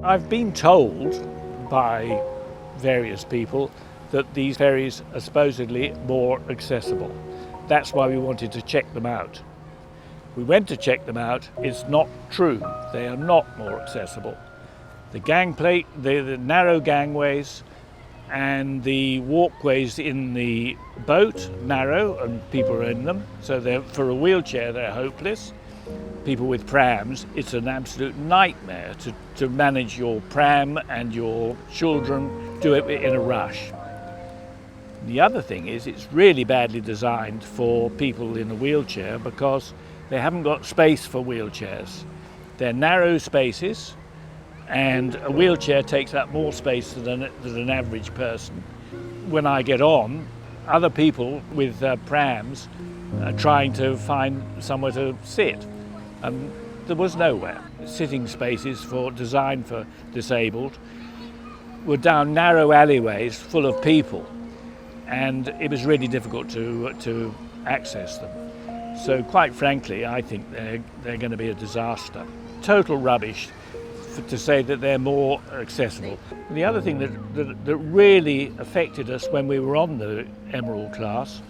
I've been told by various people that these ferries are supposedly more accessible. That's why we wanted to check them out. We went to check them out. It's not true. They are not more accessible. The gangplank, the narrow gangways and the walkways in the boat narrow and people are in them. So for a wheelchair they're hopeless. People with prams, it's an absolute nightmare to manage your pram and your children, do it in a rush. The other thing is it's really badly designed for people in a wheelchair because they haven't got space for wheelchairs. They're narrow spaces and a wheelchair takes up more space than an average person. When I get on, other people with prams are trying to find somewhere to sit. There was nowhere. Sitting spaces designed for disabled were down narrow alleyways full of people, and it was really difficult to access them. So quite frankly, I think they're going to be a disaster. Total rubbish to say that they're more accessible. The other thing that really affected us when we were on the Emerald class,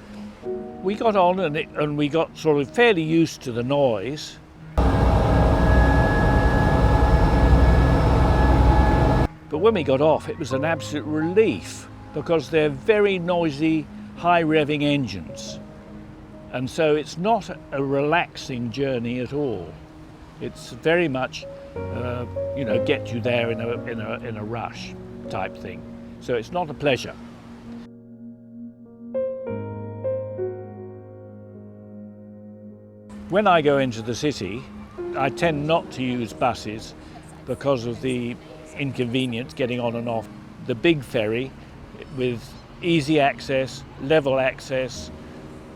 we got on and we got sort of fairly used to the noise. But when we got off, it was an absolute relief because they're very noisy, high-revving engines. And so it's not a relaxing journey at all. It's very much, get you there in a rush type thing. So it's not a pleasure. When I go into the city, I tend not to use buses because of the inconvenience getting on and off. The big ferry with easy access, level access,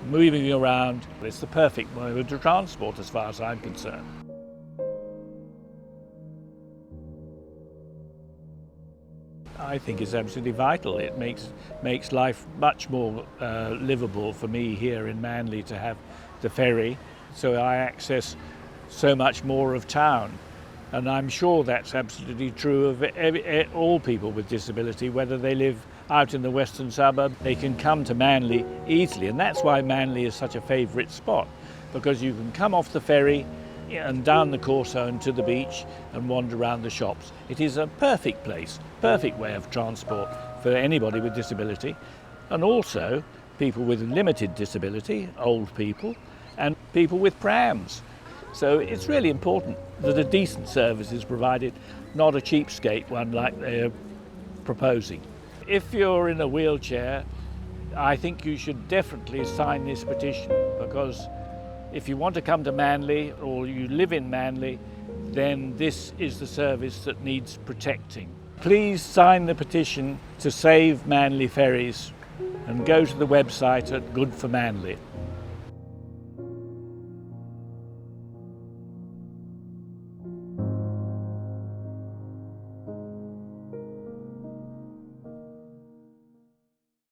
moving around, it's the perfect mode of transport as far as I'm concerned. I think it's absolutely vital. It makes life much more livable for me here in Manly to have the ferry, so I access so much more of town. And I'm sure that's absolutely true of all people with disability, whether they live out in the western suburb, they can come to Manly easily. And that's why Manly is such a favourite spot, because you can come off the ferry and down the Corso to the beach and wander around the shops. It is a perfect place, perfect way of transport for anybody with disability, and also people with limited disability, old people, and people with prams. So it's really important that a decent service is provided, not a cheapskate one like they're proposing. If you're in a wheelchair, I think you should definitely sign this petition, because if you want to come to Manly or you live in Manly, then this is the service that needs protecting. Please sign the petition to save Manly ferries and go to the website at Good for Manly.